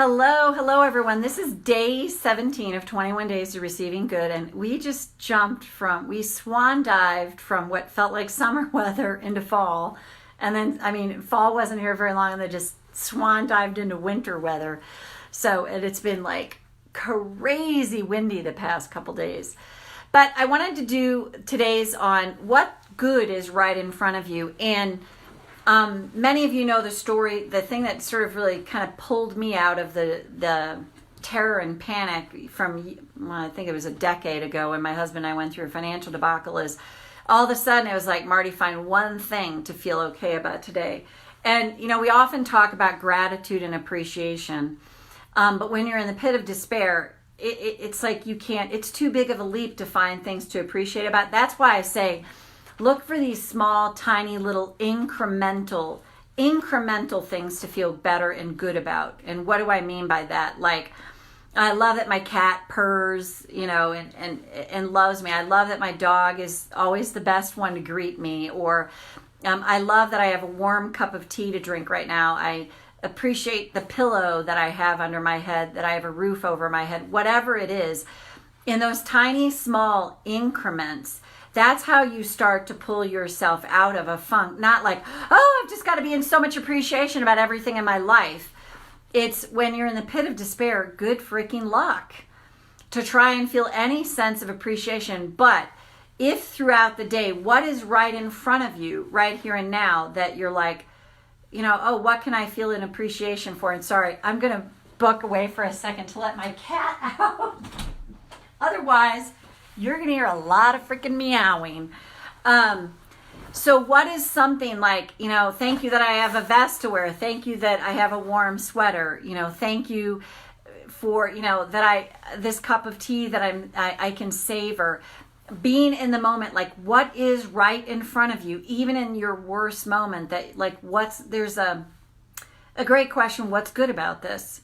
Hello everyone. This is day 17 of 21 days to receiving good, and we just we swan dived from what felt like summer weather into fall, and then, fall wasn't here very long, and then just swan dived into winter weather. So, and it's been like crazy windy the past couple days. But I wanted to do today's on what good is right in front of you, and many of you know the story. The thing that sort of really kind of pulled me out of the terror and panic from, I think it was a decade ago when my husband and I went through a financial debacle, is all of a sudden it was like, Marty, find one thing to feel okay about today. And, we often talk about gratitude and appreciation. But when you're in the pit of despair, it's like it's too big of a leap to find things to appreciate about. That's why I say, look for these small, tiny, little incremental things to feel better and good about. And what do I mean by that? Like, I love that my cat purrs, and loves me. I love that my dog is always the best one to greet me. Or I love that I have a warm cup of tea to drink right now. I appreciate the pillow that I have under my head, that I have a roof over my head, whatever it is. In those tiny, small increments, that's how you start to pull yourself out of a funk. Not like, oh, I've just got to be in so much appreciation about everything in my life. It's when you're in the pit of despair, good freaking luck to try and feel any sense of appreciation. But if throughout the day, what is right in front of you, right here and now, that you're like, oh, what can I feel an appreciation for? And sorry, I'm going to book away for a second to let my cat out. Otherwise, you're going to hear a lot of freaking meowing. So what is something like, thank you that I have a vest to wear. Thank you that I have a warm sweater. Thank you for, this cup of tea that I can savor. Being in the moment, like what is right in front of you, even in your worst moment, that like there's a great question, what's good about this?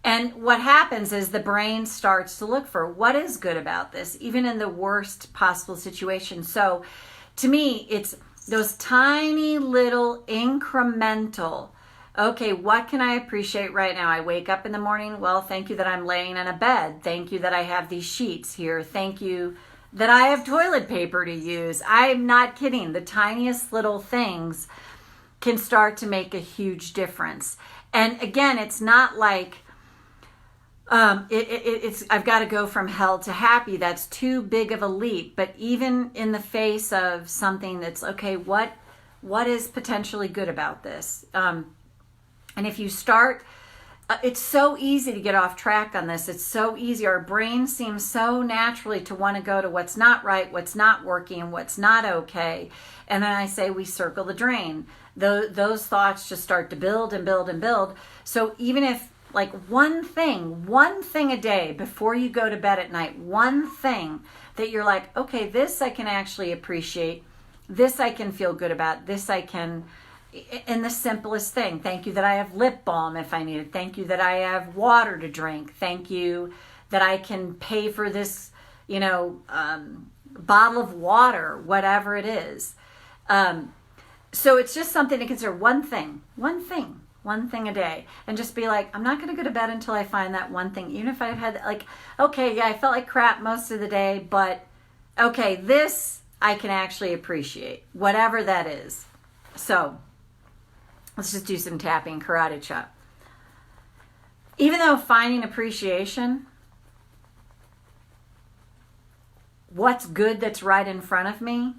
And what happens is the brain starts to look for what is good about this, even in the worst possible situation. So to me, it's those tiny little incremental, okay, what can I appreciate right now? I wake up in the morning. Well, thank you that I'm laying in a bed. Thank you that I have these sheets here. Thank you that I have toilet paper to use. I'm not kidding. The tiniest little things can start to make a huge difference. And again, it's not like, it's I've got to go from hell to happy. That's too big of a leap. But even in the face of something that's okay, what is potentially good about this? And if you start, it's so easy to get off track on this. It's so easy. Our brain seems so naturally to want to go to what's not right, what's not working, what's not okay. And then I say we circle the drain. Those thoughts just start to build and build and build. So even if like one thing a day before you go to bed at night, one thing that you're like, okay, this I can actually appreciate, this I can feel good about, this I can, and the simplest thing, thank you that I have lip balm if I need it, thank you that I have water to drink, thank you that I can pay for this, bottle of water, whatever it is. So it's just something to consider, one thing a day, and just be like, I'm not going to go to bed until I find that one thing. Even if I've had like, okay, yeah, I felt like crap most of the day, but okay, this I can actually appreciate, whatever that is. So let's just do some tapping, karate chop. Even though finding appreciation, what's good that's right in front of me,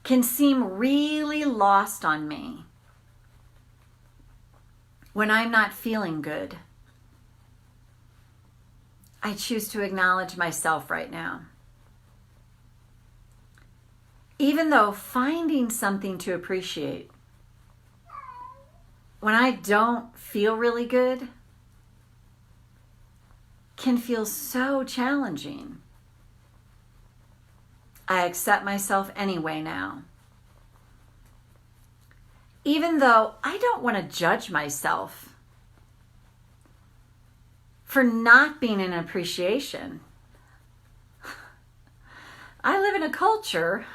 can seem really lost on me when I'm not feeling good, I choose to acknowledge myself right now. Even though finding something to appreciate when I don't feel really good can feel so challenging, I accept myself anyway now. Even though I don't want to judge myself for not being in appreciation. I live in a culture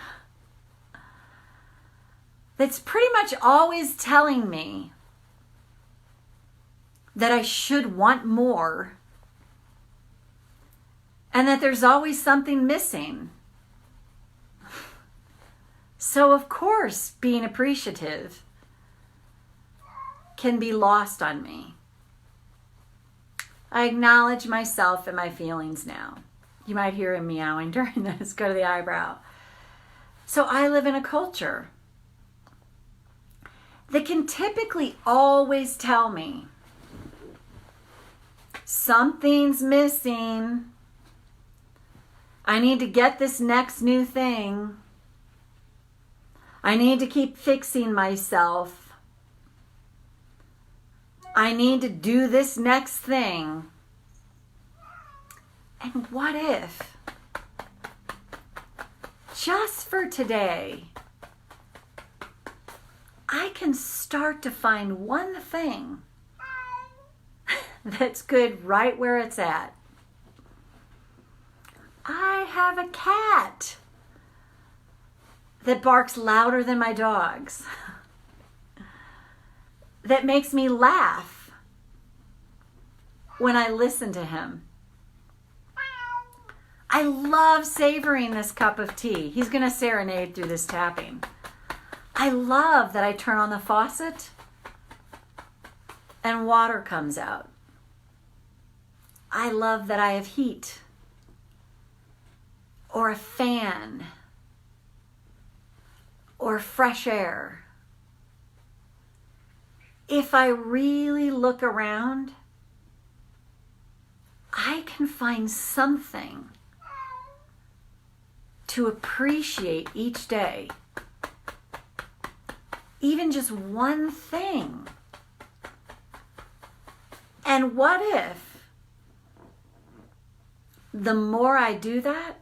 that's pretty much always telling me that I should want more, and that there's always something missing. So of course, being appreciative can be lost on me. I acknowledge myself and my feelings now. You might hear him meowing during this. Go to the eyebrow. So I live in a culture that can typically always tell me something's missing. I need to get this next new thing. I need to keep fixing myself. I need to do this next thing. And what if, just for today, I can start to find one thing that's good right where it's at? I have a cat that barks louder than my dogs, that makes me laugh when I listen to him. I love savoring this cup of tea. He's going to serenade through this tapping. I love that I turn on the faucet and water comes out. I love that I have heat or a fan or fresh air. If I really look around, I can find something to appreciate each day. Even just one thing. And what if the more I do that,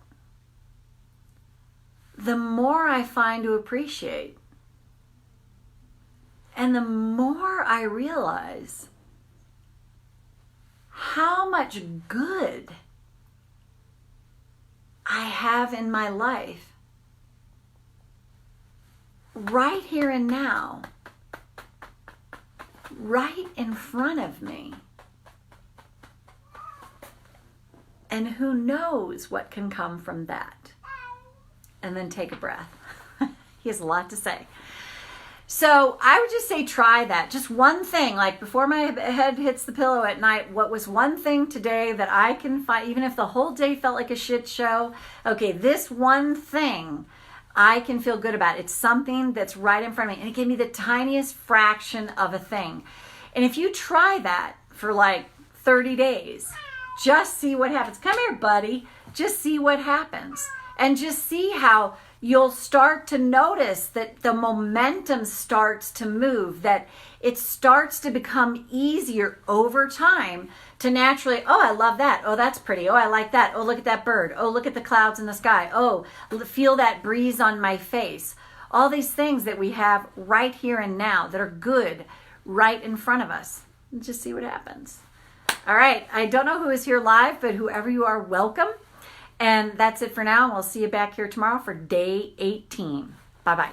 the more I find to appreciate, and the more I realize how much good I have in my life right here and now, right in front of me. And who knows what can come from that? And then take a breath. He has a lot to say. So I would just say try that. Just one thing, like before my head hits the pillow at night, what was one thing today that I can find, even if the whole day felt like a shit show, okay, this one thing I can feel good about. It's something that's right in front of me. And it gave me the tiniest fraction of a thing. And if you try that for like 30 days, just see what happens. Come here, buddy. Just see what happens. And just see how you'll start to notice that the momentum starts to move, that it starts to become easier over time to naturally, oh, I love that. Oh, that's pretty. Oh, I like that. Oh, look at that bird. Oh, look at the clouds in the sky. Oh, feel that breeze on my face. All these things that we have right here and now that are good right in front of us. Just see what happens. All right. I don't know who is here live, but whoever you are, welcome. And that's it for now. We'll see you back here tomorrow for day 18. Bye-bye.